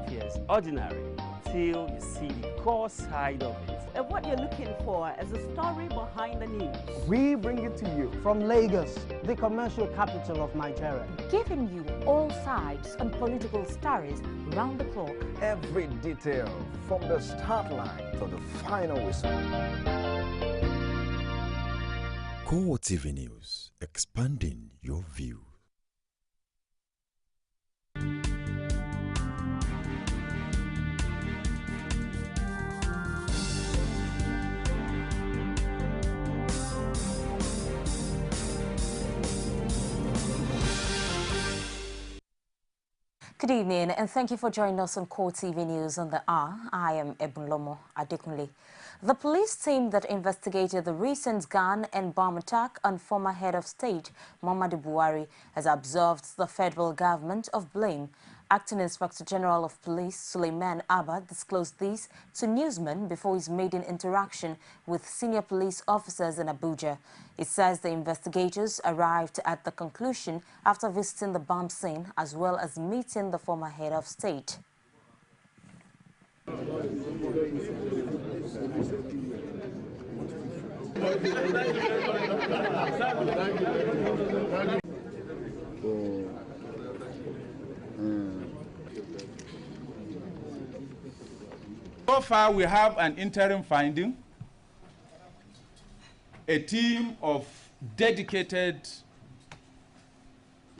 appears ordinary till you see the core side of it. And what you're looking for is the story behind the news. We bring it to you from Lagos, the commercial capital of Nigeria. Giving you all sides and political stories round the clock. Every detail from the start line to the final whistle. CoreTV News, expanding your view. Good evening and thank you for joining us on CoreTV News on the hour. I am Ebunlomo Adekunle. The police team that investigated the recent gun and bomb attack on former head of state Muhammadu Buhari has absolved the federal government of blame. Acting Inspector General of Police Suleiman Abba disclosed this to newsmen before his maiden interaction with senior police officers in Abuja. It says the investigators arrived at the conclusion after visiting the bomb scene as well as meeting the former head of state. So far, we have an interim finding. A team of dedicated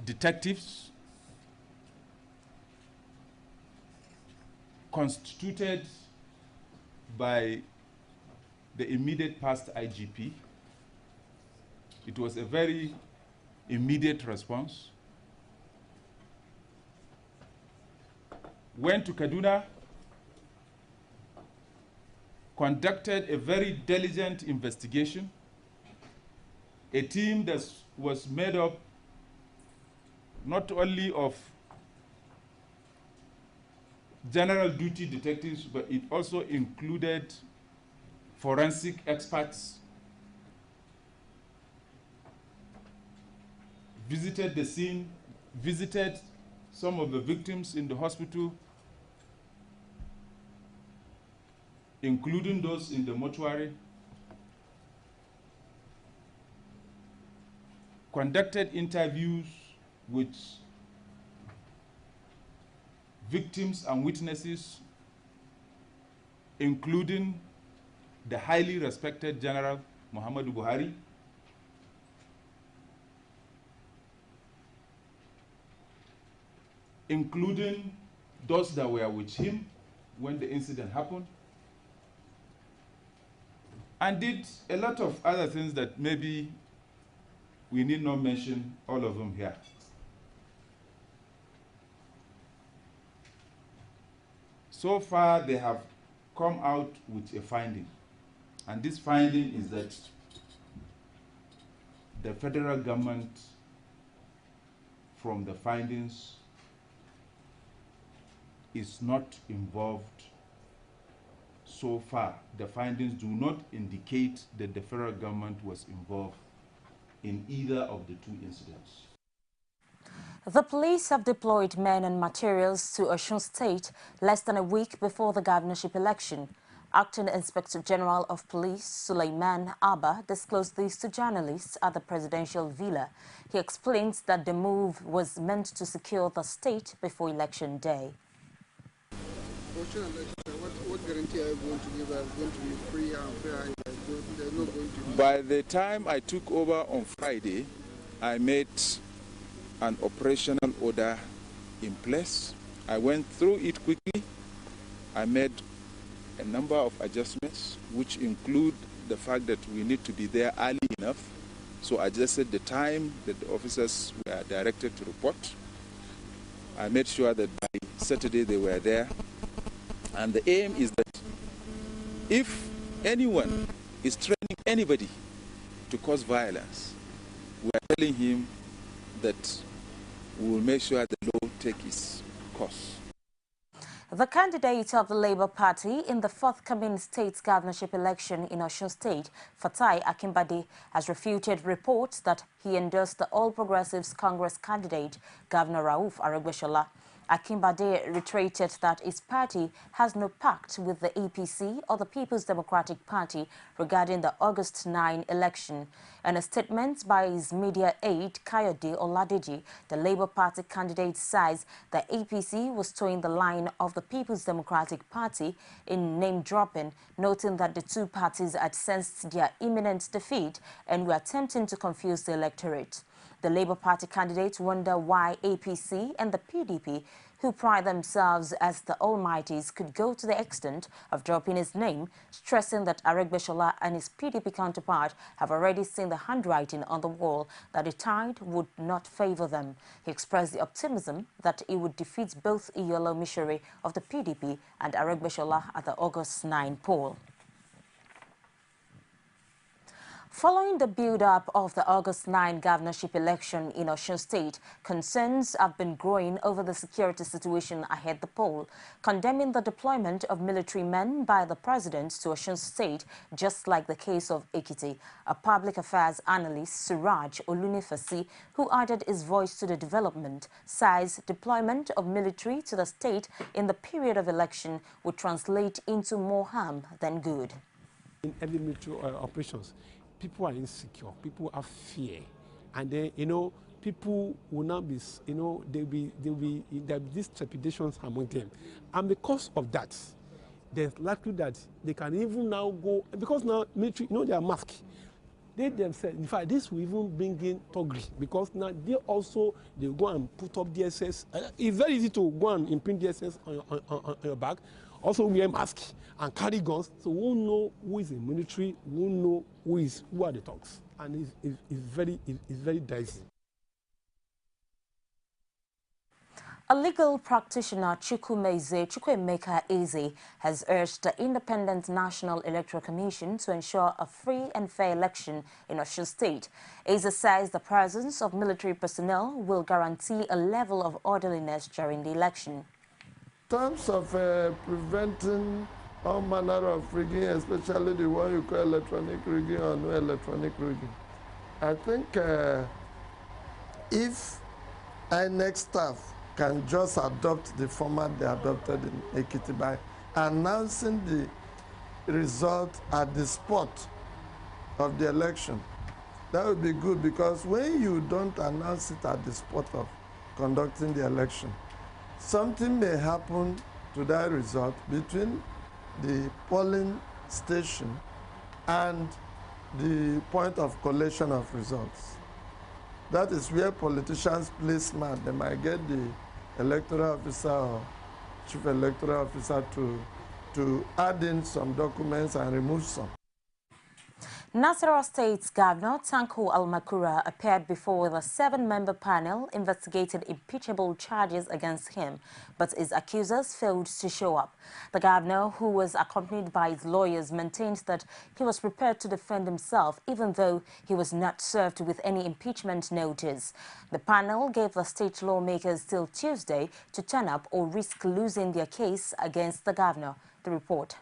detectives constituted by the immediate past IGP. It was a very immediate response. Went to Kaduna, conducted a very diligent investigation. A team that was made up not only of general duty detectives, but it also included forensic experts, visited the scene, visited some of the victims in the hospital, including those in the mortuary, conducted interviews with victims and witnesses, including the highly respected General Muhammadu Buhari, including those that were with him when the incident happened, and did a lot of other things that maybe we need not mention all of them here. So far, they have come out with a finding, and this finding is that the federal government, from the findings, is not involved. So far, the findings do not indicate that the federal government was involved in either of the two incidents. The police have deployed men and materials to Osun State less than a week before the governorship election. Acting Inspector General of Police Suleiman Abba disclosed this to journalists at the presidential villa. He explains that the move was meant to secure the state before election day. What guarantee are you going to give? Are going to be free and fair? They're not going to be... By the time I took over on Friday, I made an operational order in place. I went through it quickly. I made a number of adjustments, which include the fact that we need to be there early enough. So I adjusted the time that the officers were directed to report. I made sure that by Saturday they were there. And the aim is that if anyone is training anybody to cause violence, we are telling him that we will make sure the law takes its course. The candidate of the Labour Party in the forthcoming state governorship election in Osun State, Fatai Akinbade, has refuted reports that he endorsed the All Progressives Congress candidate, Governor Rauf Aregbesola. Akinbade reiterated that his party has no pact with the APC or the People's Democratic Party regarding the August 9 election. In a statement by his media aide, Kayode Oladeji, the Labour Party candidate says the APC was towing the line of the People's Democratic Party in name-dropping, noting that the two parties had sensed their imminent defeat and were attempting to confuse the electorate. The Labour Party candidates wonder why APC and the PDP, who pride themselves as the almighties, could go to the extent of dropping his name, stressing that Aregbesola and his PDP counterpart have already seen the handwriting on the wall that the tide would not favour them. He expressed the optimism that he would defeat both Iyolo Mishore of the PDP and Aregbesola at the August 9 poll. Following the build-up of the August 9 governorship election in Osun State, concerns have been growing over the security situation ahead the poll, condemning the deployment of military men by the president to Osun State, just like the case of Ekiti. A public affairs analyst, Suraj Olunifasi, who added his voice to the development, says deployment of military to the state in the period of election would translate into more harm than good. In every military operations, people are insecure, people have fear, and then, people will not be, there will be these trepidations among them. And because of that, there's likely that they can even now go, because now military, they are masked. They themselves, in fact, this will even bring in thuggery, because now they go and put up DSS. It's very easy to go and imprint DSS on your back. Also wear masks and carry guns, so we won't know who is in military, we won't know who are the thugs, and it's very dicey. A legal practitioner, Chukwuemeka Eze, has urged the Independent National Electoral Commission to ensure a free and fair election in Osun State. Eze says the presence of military personnel will guarantee a level of orderliness during the election. In terms of preventing all manner of rigging, especially the one you call electronic rigging or no electronic rigging, I think if INEC staff can just adopt the format they adopted in Ekiti by announcing the result at the spot of the election, that would be good, because when you don't announce it at the spot of conducting the election, something may happen to that result between the polling station and the point of collation of results. That is where politicians play smart. They might get the electoral officer or chief electoral officer to add in some documents and remove some. Nasarawa State's Governor Tanko Almakura appeared before the 7-member panel investigating impeachable charges against him, but his accusers failed to show up. The governor, who was accompanied by his lawyers, maintained that he was prepared to defend himself, even though he was not served with any impeachment notice. The panel gave the state lawmakers till Tuesday to turn up or risk losing their case against the governor. The report.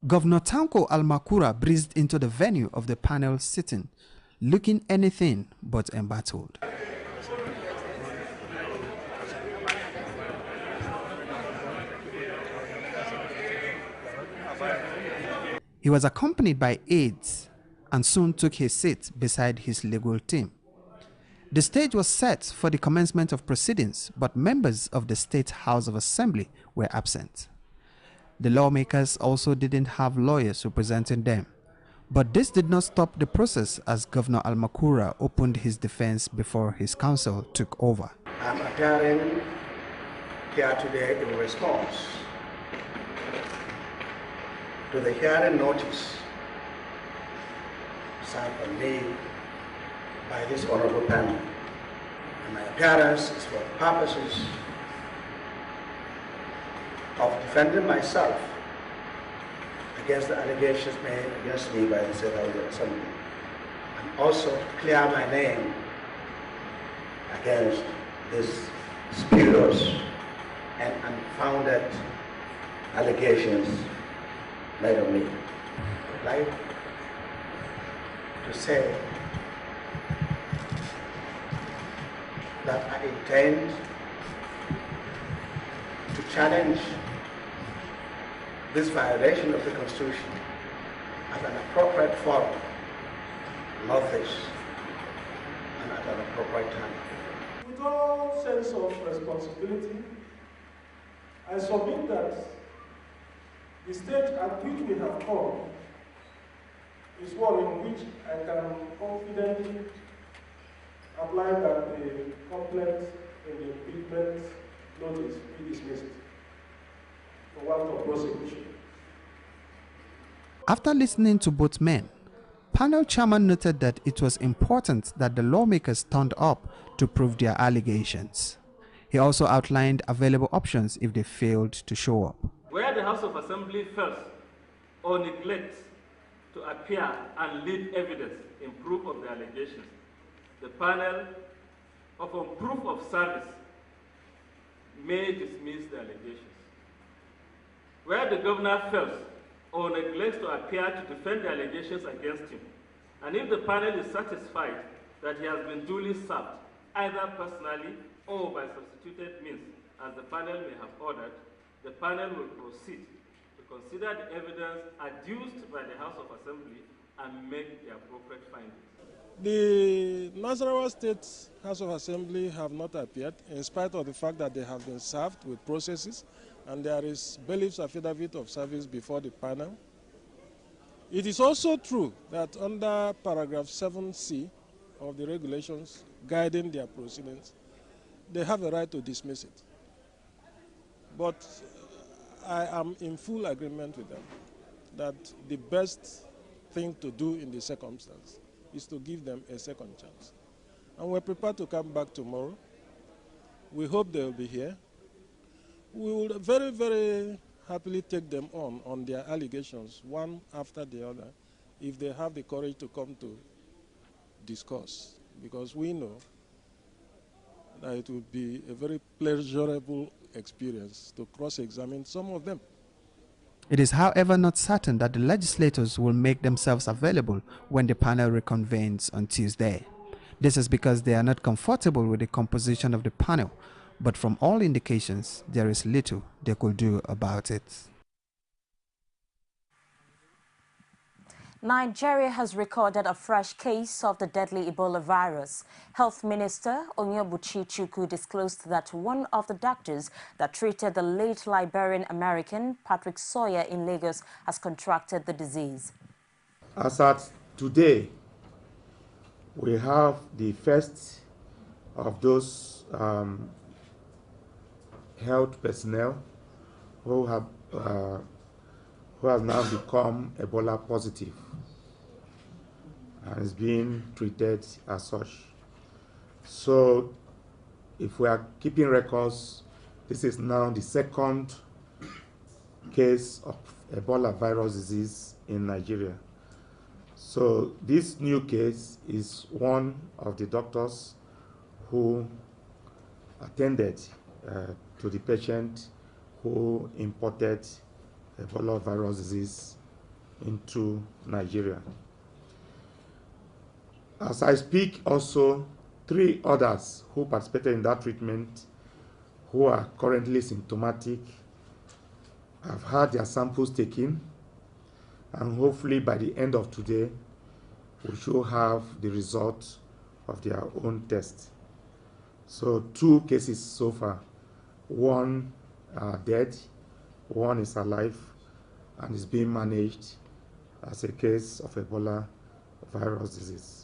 Governor Tanko Almakura breezed into the venue of the panel sitting, looking anything but embattled. He was accompanied by aides and soon took his seat beside his legal team. The stage was set for the commencement of proceedings, but members of the State House of Assembly were absent. The lawmakers also didn't have lawyers representing them. But this did not stop the process as Governor Almakura opened his defense before his counsel took over. I'm appearing here today in response to the hearing notice sent on me by this honorable panel. And my appearance is for purposes of defending myself against the allegations made against me by the State House of Assembly, and also to clear my name against these spurious and unfounded allegations made on me. I would like to say that I intend challenge this violation of the Constitution at an appropriate forum, not this, and at an appropriate time. With all sense of responsibility, I submit that the stage at which we have come is one in which I can confidently apply that the complaint in the impeachment notice be dismissed for want of prosecution. After listening to both men, panel chairman noted that it was important that the lawmakers turned up to prove their allegations. He also outlined available options if they failed to show up. Where the House of Assembly fails or neglects to appear and lead evidence in proof of the allegations, the panel, upon proof of service, may dismiss the allegations. Where the governor fails or neglects to appear to defend the allegations against him, and if the panel is satisfied that he has been duly served, either personally or by substituted means, as the panel may have ordered, the panel will proceed to consider the evidence adduced by the House of Assembly and make the appropriate findings. The Nasarawa State House of Assembly have not appeared, in spite of the fact that they have been served with processes, and there is bailiff's affidavit of service before the panel. It is also true that under paragraph 7C of the regulations guiding their proceedings, they have a right to dismiss it. But I am in full agreement with them that the best thing to do in the circumstance is to give them a second chance. And we're prepared to come back tomorrow. We hope they will be here. We will very, very happily take them on their allegations, one after the other, if they have the courage to come to discuss, because we know that it will be a very pleasurable experience to cross-examine some of them. It is, however, not certain that the legislators will make themselves available when the panel reconvenes on Tuesday. This is because they are not comfortable with the composition of the panel, but from all indications, there is little they could do about it. Nigeria has recorded a fresh case of the deadly Ebola virus. Health Minister Onyebuchi Chukwu disclosed that one of the doctors that treated the late Liberian-American Patrick Sawyer in Lagos has contracted the disease. As at today, we have the first of those health personnel who have now become Ebola positive and is being treated as such. So if we are keeping records, this is now the second case of Ebola virus disease in Nigeria. So this new case is one of the doctors who attended to the patient who imported Ebola virus disease into Nigeria. As I speak, also 3 others who participated in that treatment who are currently symptomatic have had their samples taken, and hopefully by the end of today we should have the result of their own test. So 2 cases so far. 1 are dead, 1 is alive and is being managed as a case of Ebola virus disease.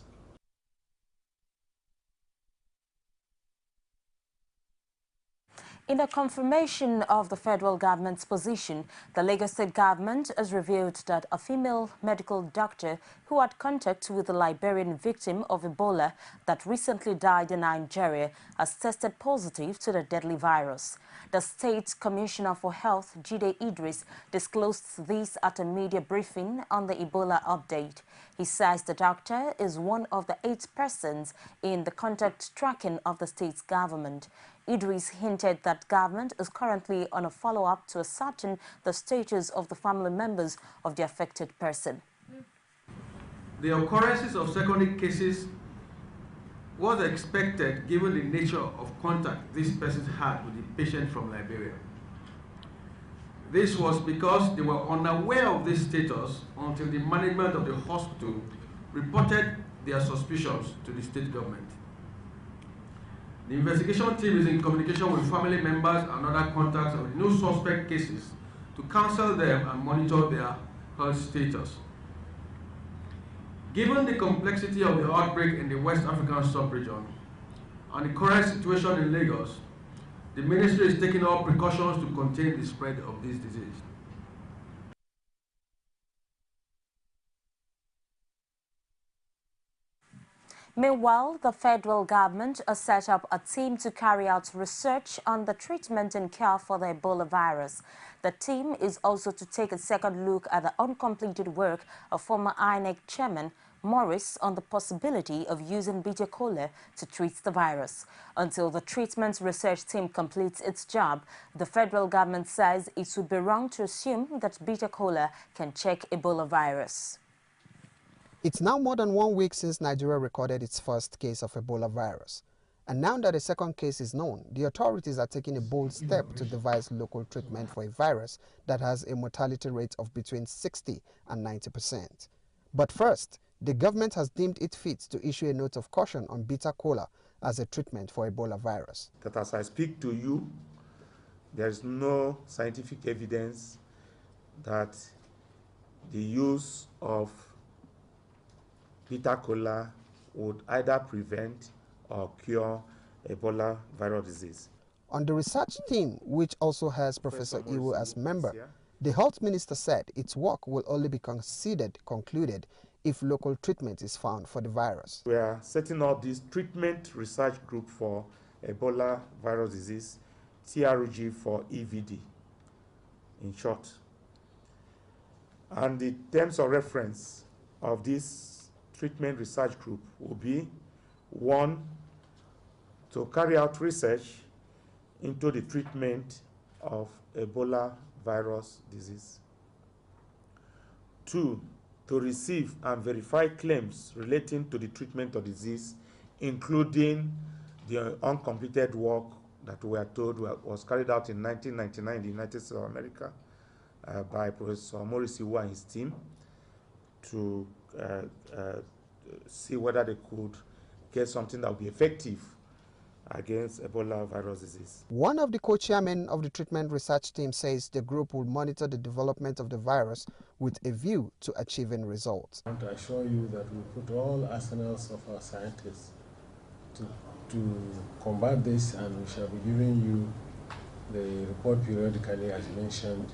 In a confirmation of the federal government's position, the Lagos State government has revealed that a female medical doctor who had contact with the Liberian victim of Ebola that recently died in Nigeria has tested positive to the deadly virus. The State Commissioner for Health, Jide Idris, disclosed this at a media briefing on the Ebola update. He says the doctor is one of the 8 persons in the contact tracking of the state's government. Idris hinted that government is currently on a follow-up to ascertain the status of the family members of the affected person. The occurrences of secondary cases was expected given the nature of contact this person had with the patient from Liberia. This was because they were unaware of this status until the management of the hospital reported their suspicions to the state government. The investigation team is in communication with family members and other contacts of the new suspect cases to counsel them and monitor their health status. Given the complexity of the outbreak in the West African sub-region and the current situation in Lagos, the ministry is taking all precautions to contain the spread of this disease. Meanwhile, the federal government has set up a team to carry out research on the treatment and cure for the Ebola virus. The team is also to take a second look at the uncompleted work of former INEC chairman Morris on the possibility of using bitter kola to treat the virus. Until the treatment research team completes its job, the federal government says it would be wrong to assume that bitter kola can check Ebola virus. It's now more than 1 week since Nigeria recorded its first case of Ebola virus. And now that a second case is known, the authorities are taking a bold step to devise local treatment for a virus that has a mortality rate of between 60 and 90%. But first, the government has deemed it fit to issue a note of caution on bitter kola as a treatment for Ebola virus. That as I speak to you, there is no scientific evidence that the use of bitter kola would either prevent or cure Ebola viral disease. On the research team, which also has Professor Iwo as member, the health minister said its work will only be concluded if local treatment is found for the virus. We are setting up this treatment research group for Ebola viral disease, TRG for EVD, in short. And the terms of reference of this treatment research group will be: 1, to carry out research into the treatment of Ebola virus disease. 2, to receive and verify claims relating to the treatment of disease, including the uncompleted work that we are told was carried out in 1999 in the United States of America by Professor Morris Iwo and his team, to see whether they could get something that would be effective against Ebola virus disease. One of the co-chairmen of the treatment research team says the group will monitor the development of the virus with a view to achieving results. I want to assure you that we put all arsenals of our scientists to combat this, and we shall be giving you the report periodically as mentioned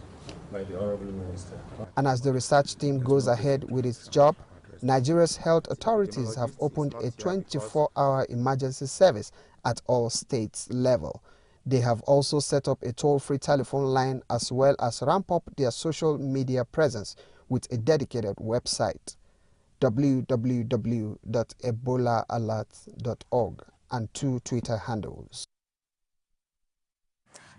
by the Honorable Minister. And as the research team goes ahead with its job, Nigeria's health authorities have opened a 24-hour emergency service at all states level. They have also set up a toll-free telephone line as well as ramp up their social media presence with a dedicated website, www.ebolaalert.org, and 2 Twitter handles.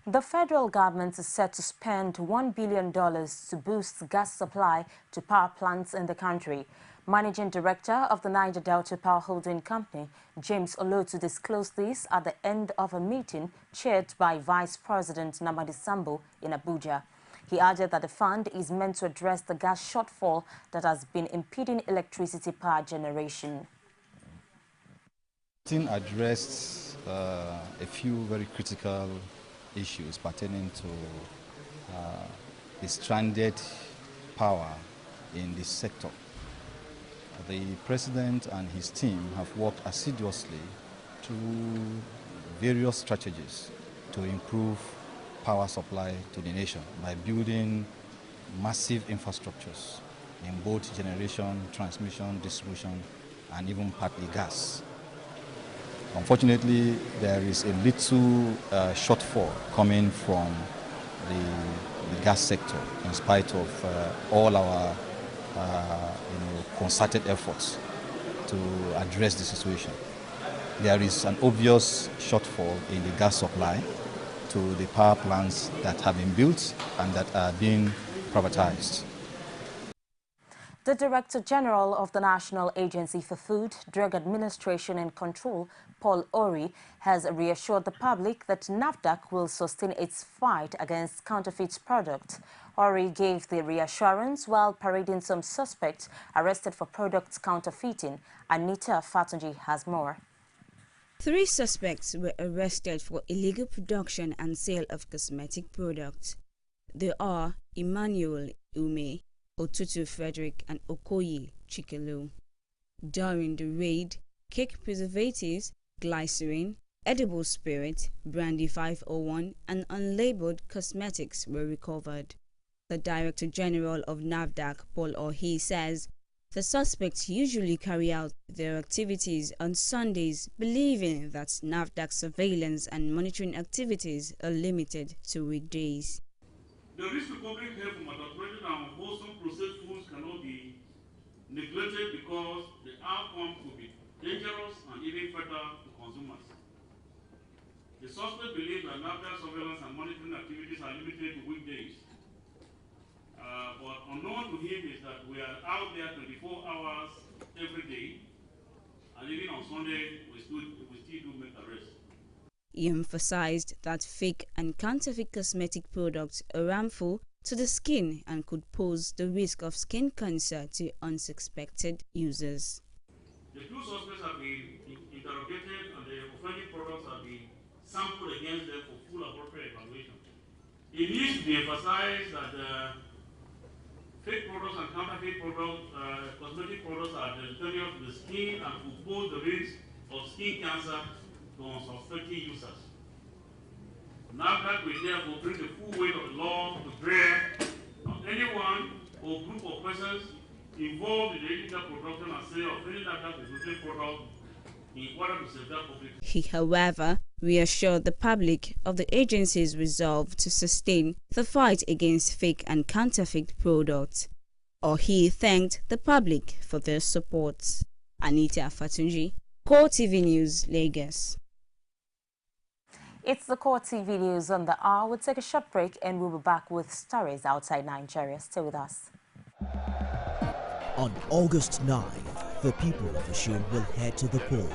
The federal government is set to spend $1 billion to boost gas supply to power plants in the country. Managing Director of the Niger Delta Power Holding Company, James Olotu, disclosed this at the end of a meeting chaired by Vice President Namadi Sambo in Abuja. He added that the fund is meant to address the gas shortfall that has been impeding electricity power generation. The meeting addressed a few very critical issues pertaining to the stranded power in this sector. The President and his team have worked assiduously to various strategies to improve power supply to the nation by building massive infrastructures in both generation, transmission, distribution, and even partly gas. Unfortunately, there is a little shortfall coming from the gas sector in spite of all our concerted efforts to address the situation. There is an obvious shortfall in the gas supply to the power plants that have been built and that are being privatized. The Director General of the National Agency for Food, Drug Administration and Control, Paul Ori, has reassured the public that NAFDAC will sustain its fight against counterfeit products. Ori gave the reassurance while parading some suspects arrested for products counterfeiting. Anita Fatunji has more. 3 suspects were arrested for illegal production and sale of cosmetic products. They are Emmanuel Ume, Otutu Frederick and Okoye Chikelu. During the raid, cake preservatives, glycerin, edible spirit, brandy 501 and unlabeled cosmetics were recovered. The Director General of NAFDAC, Paul Ohi, says the suspects usually carry out their activities on Sundays, believing that NAFDAC surveillance and monitoring activities are limited to weekdays. The risk to public health from adulterated and unwholesome processed foods cannot be neglected because the outcome could be dangerous and even fatal to consumers. The suspect believes that NAFDAC surveillance and monitoring activities are limited to weekdays. But unknown to him is that we are out there 24 hours every day, and even on Sunday we still do make arrests. He emphasized that fake and counterfeit cosmetic products are harmful to the skin and could pose the risk of skin cancer to unsuspected users. The 2 suspects have been interrogated and the offending products have been sampled against them for full appropriate evaluation. It needs to be emphasized that fake products and counterfeit products, cosmetic products are deleterious to the skin and could pose the risk of skin cancer to unsuspecting users. NAFDAC will therefore bring the full weight of the law to bear on anyone or group of persons involved in the illegal production and sale of any NAFDAC-regulated product in order to safeguard public. He, however, reassured the public of the agency's resolve to sustain the fight against fake and counterfeit products. Or he thanked the public for their support. Anita Fatunji, CoreTV News, Lagos. It's the CoreTV News on the hour. We'll take a short break and we'll be back with stories outside Nigeria. Stay with us. On August 9th, the people of Osun will head to the polls.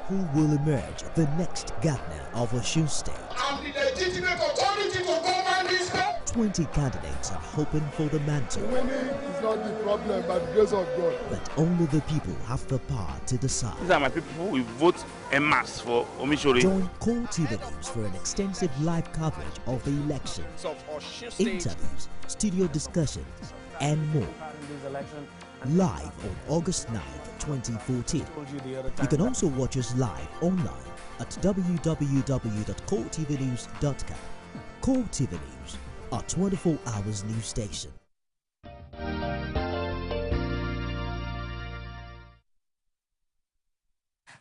Who will emerge the next governor of Osun State? I'm the legitimate authority to govern this state. 20 candidates are hoping for the mantle. Winning is not the problem, but the grace of God. But only the people have the power to decide. These are my people who will vote en masse for Omishori. Join CoreTV News for an extensive live coverage of the elections, interviews, studio discussions, and more. Live on August 9th, 2014. You can also watch us live online at www.coretvnews.com. CoreTV News, our 24 hours news station.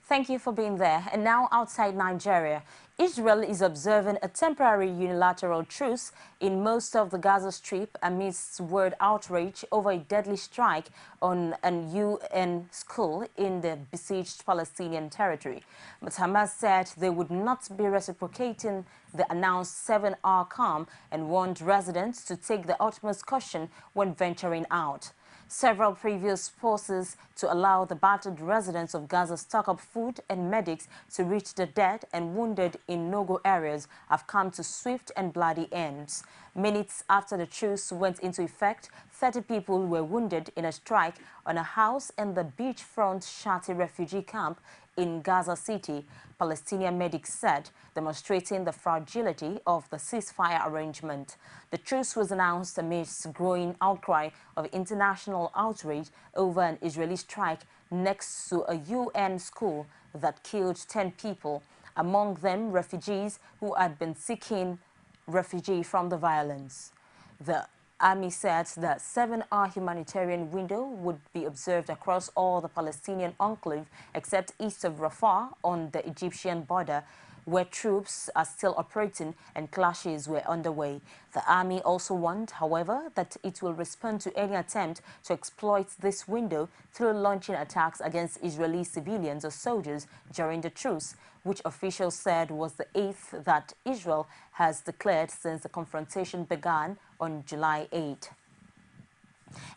Thank you for being there. And now outside Nigeria, Israel is observing a temporary unilateral truce in most of the Gaza Strip amidst world outrage over a deadly strike on an UN school in the besieged Palestinian territory. But Hamas said they would not be reciprocating the announced 7-hour calm and warned residents to take the utmost caution when venturing out. Several previous pauses to allow the battered residents of Gaza stock up food and medics to reach the dead and wounded in no-go areas have come to swift and bloody ends. Minutes after the truce went into effect, 30 people were wounded in a strike on a house in the beachfront Shati refugee camp in Gaza City, Palestinian medics said, demonstrating the fragility of the ceasefire arrangement. The truce was announced amidst growing outcry of international outrage over an Israeli strike next to a UN school that killed 10 people, among them refugees who had been seeking refuge from the violence. The Army said the 7-hour humanitarian window would be observed across all the Palestinian enclave except east of Rafah on the Egyptian border, where troops are still operating and clashes were underway. The Army also warned, however, that it will respond to any attempt to exploit this window through launching attacks against Israeli civilians or soldiers during the truce, which officials said was the 8th that Israel has declared since the confrontation began on July 8.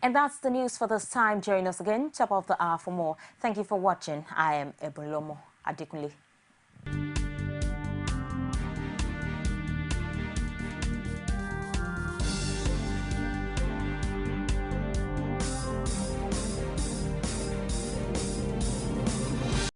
And that's the news for this time. Join us again, top of the hour for more. Thank you for watching. I am Ebun Lomo Adekunle.